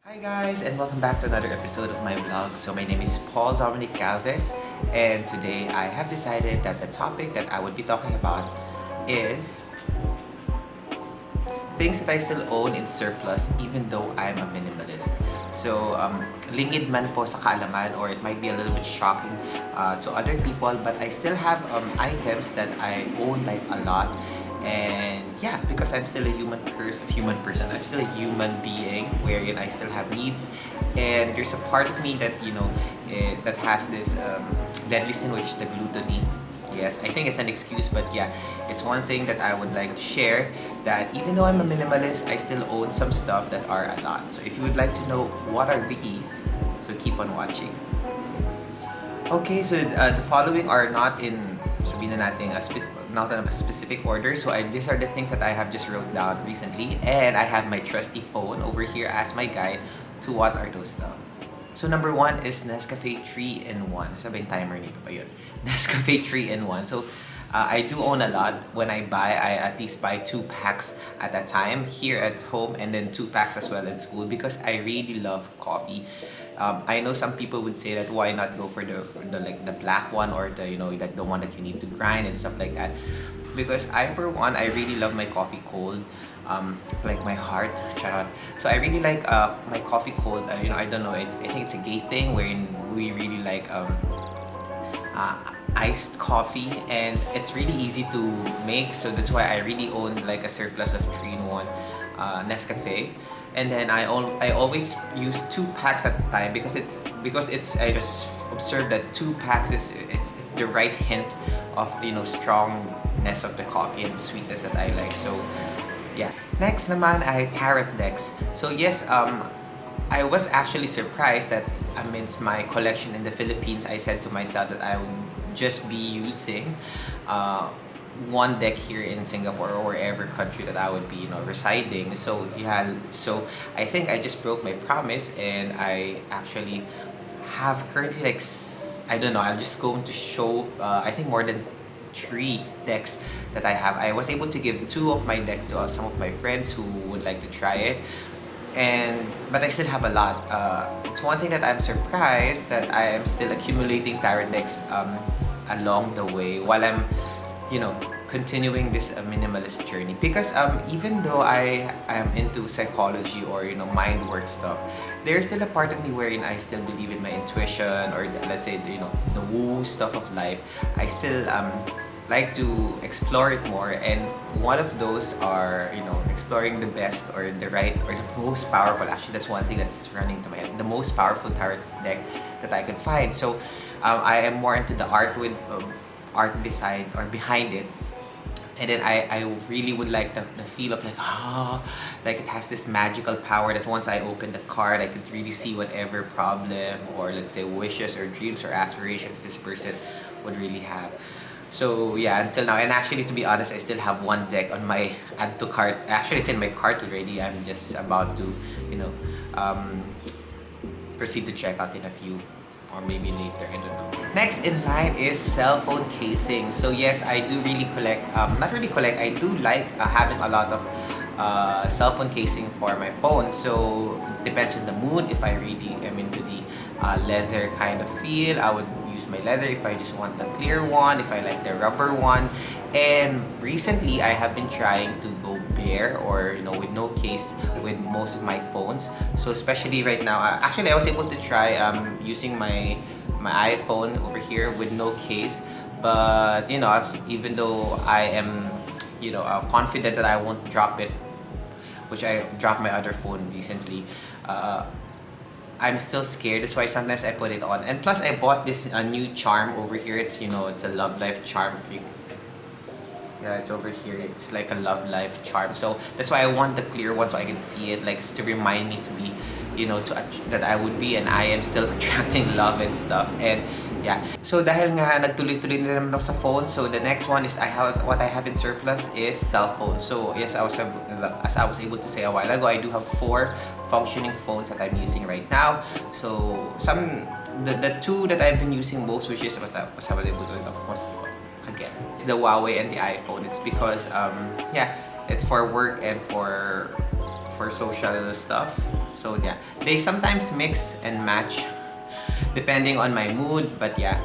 Hi guys, and welcome back to another episode of my vlog. So my name is Paul Dominic Galvez, and today I have decided that the topic that I would be talking about is things that I still own in surplus even though I'm a minimalist. So, lingid man po sa kaalaman, or it might be a little bit shocking to other people, but I still have items that I own like a lot. And yeah, because I'm still a human person, I'm still a human being wherein I still have needs, and there's a part of me that that has this deadly sin, which is the gluttony. Yes, I think it's an excuse, but yeah, it's one thing that I would like to share, that even though I'm a minimalist, I still own some stuff that are a lot. So if you would like to know what are these, so keep on watching. Okay, so the following are not in, sabihin na natin, not in a specific order. So these are the things that I have just wrote down recently, and I have my trusty phone over here as my guide to what are those stuff. So number one is Nescafe 3-in-1. Sabi yung timer nito pa yun. Nescafe 3-in-1. So I do own a lot. When I buy, I at least buy 2 packs at a time here at home, and then 2 packs as well in school, because I really love coffee. I know some people would say that why not go for the black one, or the one that you need to grind and stuff like that. Because I, for one, I really love my coffee cold, like my heart. Charot. So I really like my coffee cold. I don't know. I think it's a gay thing wherein we really like iced coffee, and it's really easy to make. So that's why I really own like a surplus of 3-in-1 Nescafe. And then I always use 2 packs at a time, because I just observed that 2 packs it's the right hint of strongness of the coffee and the sweetness that I like. So yeah. Next naman ay tarot decks. So yes, I was actually surprised that amidst my collection in the Philippines, I said to myself that I would just be using one deck here in Singapore or wherever country that I would be residing. So yeah, so I think I just broke my promise, and I actually have currently like I don't know, I'm just going to show I think more than 3 decks that I have. I was able to give 2 of my decks to some of my friends who would like to try it, but I still have a lot. It's one thing that I'm surprised that I am still accumulating tarot decks along the way while I'm continuing this minimalist journey, because even though I am into psychology or mind work stuff, there's still a part of me wherein I still believe in my intuition, or let's say the woo stuff of life. I still like to explore it more, and one of those are exploring the best, or the right, or the most powerful, actually that's one thing that's running to my head, the most powerful tarot deck that I could find. So I am more into the art beside or behind it, and then I really would like the feel of like it has this magical power that once I open the card, I could really see whatever problem, or let's say wishes or dreams or aspirations this person would really have. So yeah, until now, and actually to be honest, I still have one deck on my add to cart. Actually, it's in my cart already. I'm just about to proceed to check out in a few, or maybe later, I don't know. Next in line is cell phone casing. So yes, I do really collect, not really collect, I do like having a lot of cell phone casing for my phone. So it depends on the mood. If I really am into the leather kind of feel, I would use my leather. If I just want the clear one, if I like the rubber one. And recently I have been trying to go bare, or with no case, with most of my phones. So especially right now, actually I was able to try using my iPhone over here with no case, but even though I am confident that I won't drop it, which I dropped my other phone recently, I'm still scared. That's why sometimes I put it on. And plus I bought this new charm over here. It's it's a Love Life charm. Yeah, it's over here. It's like a Love Life charm. So that's why I want the clear one, so I can see it, like to remind me to be, that I would be and I am still attracting love and stuff. And yeah. So dahil nga nagtuloy-tuloy na naman ako sa phone, so the next one is what I have in surplus is cell phone. So yes, as I was able to say a while ago, I do have 4 functioning phones that I'm using right now. So the 2 that I've been using most, which is was again, it's the Huawei and the iPhone. It's because yeah, it's for work and for social stuff. So yeah, they sometimes mix and match depending on my mood, but yeah.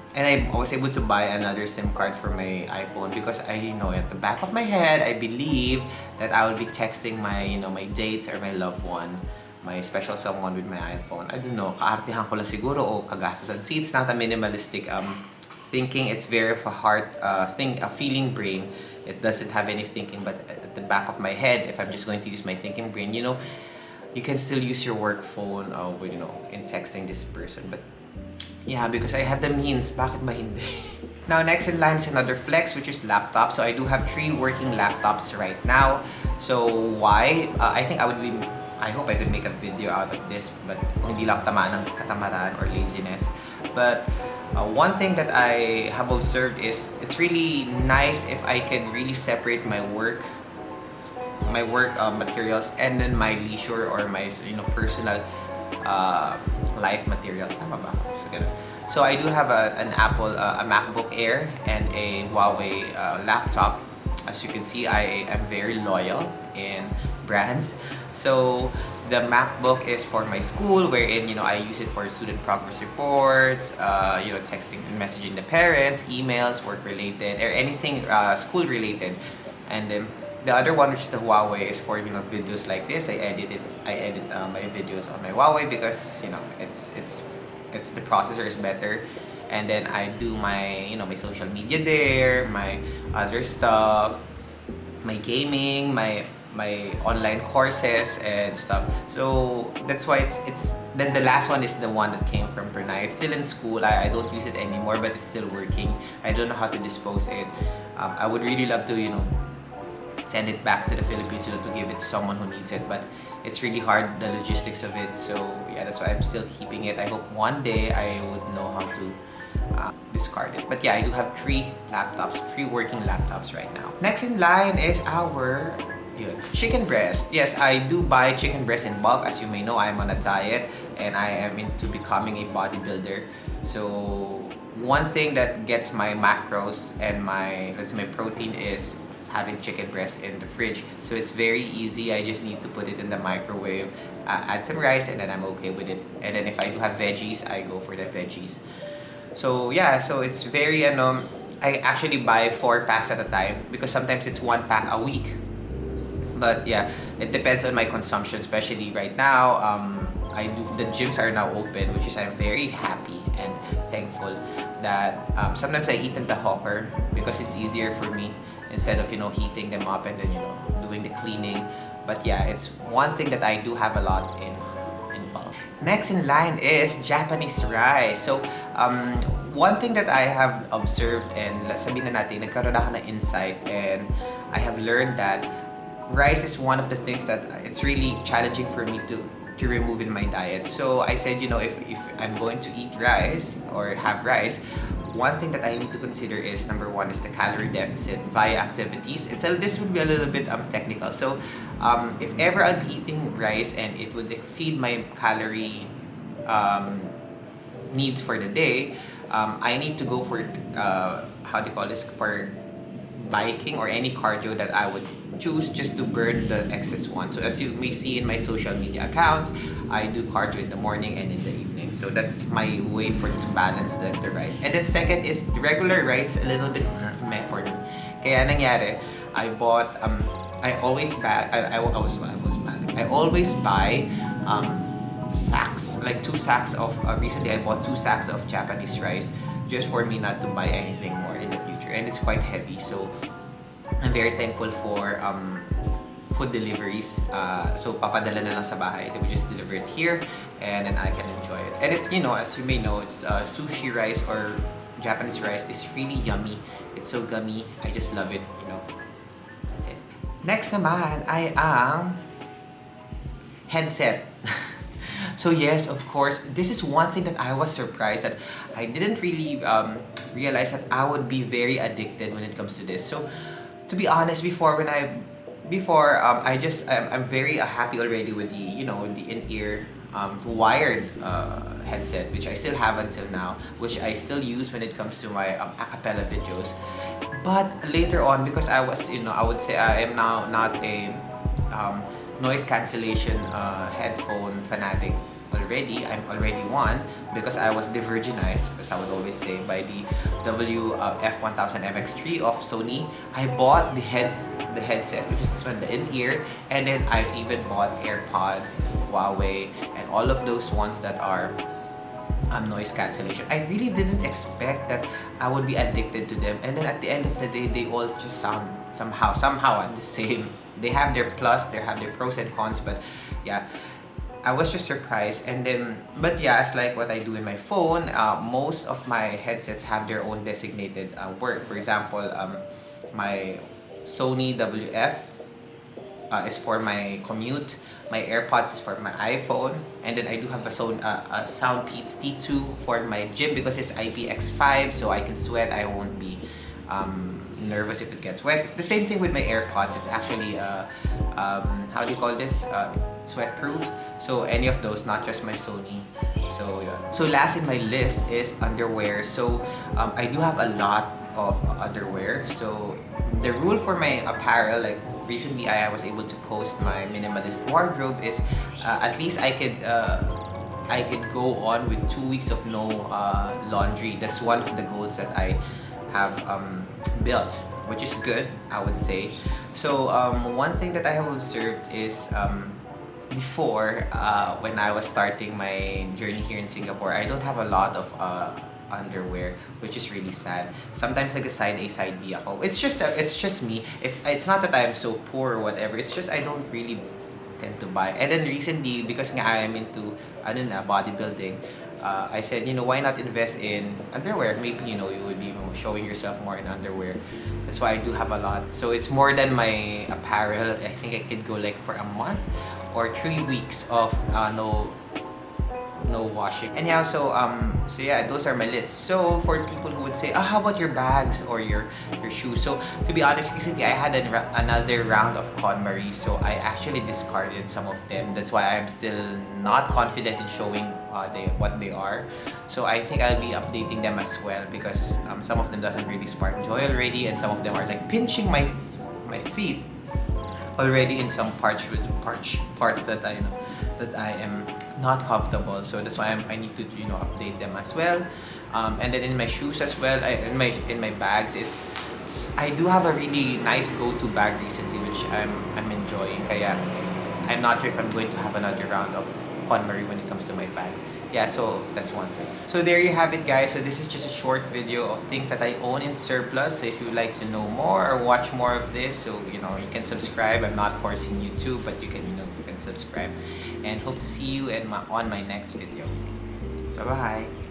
And I was able to buy another SIM card for my iPhone because I know at the back of my head, I believe that I will be texting my, my dates or my loved one, my special someone with my iPhone. I don't know, kaartihan ko lang siguro o kagastusan. See, it's not a minimalistic thinking. It's very of a heart thing, a feeling brain. It doesn't have any thinking, but at the back of my head, if I'm just going to use my thinking brain, you can still use your work phone in texting this person. But yeah, because I have the means, bakit ba hindi? Now, next in line is another flex, which is laptop. So I do have 3 working laptops right now. So why? I hope I could make a video out of this, but hindi lang tamaan ng katamaran or laziness. But one thing that I have observed is it's really nice if I can really separate my work materials and then my leisure or my personal life materials. Tama ba? So I do have an Apple, a MacBook Air and a Huawei laptop. As you can see, I am very loyal in brands. So the MacBook is for my school, wherein I use it for student progress reports, texting and messaging the parents, emails, work related, or anything school related. And then the other one, which is the Huawei, is for videos like this. I edit my videos on my Huawei because it's the processor is better, and then I do my my social media there, my other stuff, my gaming, my online courses and stuff. So that's why it's then the last one is the one that came from Brunei. It's still in school. I don't use it anymore, but it's still working. I don't know how to dispose it. I would really love to send it back to the Philippines to give it to someone who needs it, but it's really hard, the logistics of it. So yeah, that's why I'm still keeping it. I hope one day I would know how to discard it. But yeah, I do have 3 working laptops right now. Next in line is our chicken breast. Yes, I do buy chicken breast in bulk. As you may know, I'm on a diet and I am into becoming a bodybuilder. So one thing that gets my macros and my protein is having chicken breast in the fridge. So it's very easy. I just need to put it in the microwave, add some rice, and then I'm okay with it. And then if I do have veggies, I go for the veggies. So yeah, so it's very I actually buy 4 packs at a time because sometimes it's 1 pack a week. But yeah, it depends on my consumption, especially right now. The gyms are now open, which is I'm very happy and thankful that sometimes I eat in the hawker because it's easier for me instead of heating them up and then doing the cleaning. But yeah, it's one thing that I do have a lot in bulk. Next in line is Japanese rice. So one thing that I have observed, and sabihin na natin, nagkaroon ako ng insight, and I have learned that rice is one of the things that it's really challenging for me to remove in my diet. So I said, if I'm going to eat rice or have rice, one thing that I need to consider is number 1 is the calorie deficit via activities. This would be a little bit technical. So if ever I'm eating rice and it would exceed my calorie needs for the day, I need to go for for biking or any cardio that I would choose just to burn the excess one. So as you may see in my social media accounts, I do cardio in the morning and in the evening. So that's my way to balance the rice. And then second is the regular rice, a little bit meh for me. Kaya nangyari, I bought I always buy sacks, like 2 sacks of recently I bought 2 sacks of Japanese rice just for me not to buy anything more in the future, and it's quite heavy. So I'm very thankful for food deliveries. So papadala na lang sa bahay. They would just deliver it here and then I can enjoy it. And it's, as you may know, it's sushi rice or Japanese rice is really yummy. It's so gummy. I just love it, That's it. Next naman ay ang headset. So yes, of course, this is one thing that I was surprised that I didn't really realize that I would be very addicted when it comes to this. So to be honest, I'm very happy already with the the in-ear wired headset, which I still have until now, which I still use when it comes to my a cappella videos. But later on, because I was I would say I am now not a noise cancellation headphone fanatic already. I'm already one because I was de-virginized, as I would always say, by the F1000MX3 of Sony. I bought the headset, which is this one, the in-ear, and then I even bought AirPods, Huawei, and all of those ones that are noise cancellation. I really didn't expect that I would be addicted to them, and then at the end of the day, they all just sound somehow the same. They have their they have their pros and cons, but yeah, I was just surprised. And then, but yeah, it's like what I do in my phone. Most of my headsets have their own designated work. For example, my Sony WF is for my commute. My AirPods is for my iPhone, and then I do have a Soundpeats T2 for my gym because it's IPX5, so I can sweat. I won't be nervous if it gets wet. It's the same thing with my AirPods. It's actually how do you call this? Sweat proof. So any of those, not just my Sony. So yeah. So last in my list is underwear. So I do have a lot of underwear. So the rule for my apparel, like recently I was able to post my minimalist wardrobe, is at least I could go on with 2 weeks of no laundry. That's one of the goals that I have built, which is good, I would say. So one thing that I have observed is before, when I was starting my journey here in Singapore, I don't have a lot of underwear, which is really sad. Sometimes like a side A, side B ako. It's just me. It's not that I'm so poor or whatever. It's just I don't really tend to buy. And then recently, because nga I'm into bodybuilding, I said, why not invest in underwear? Maybe, you would be showing yourself more in underwear. That's why I do have a lot. So it's more than my apparel. I think I could go like for a month or 3 weeks of no washing. And yeah, so yeah, those are my lists. So for people who would say, how about your bags or your shoes? So to be honest, recently I had another round of KonMari, so I actually discarded some of them. That's why I'm still not confident in showing what they are. So I think I'll be updating them as well, because some of them doesn't really spark joy already, and some of them are like pinching my feet already in some parts that I am not comfortable. So that's why I need to update them as well. And then in my shoes as well, in my bags, I do have a really nice go-to bag recently, which I'm enjoying. Kaya I'm not sure if I'm going to have another round of KonMari when it comes to my bags. Yeah, so that's one thing. So there you have it, guys. So this is just a short video of things that I own in surplus. So if you would like to know more or watch more of this, so you can subscribe. I'm not forcing you to, but you can subscribe. And hope to see you on my next video. Bye bye.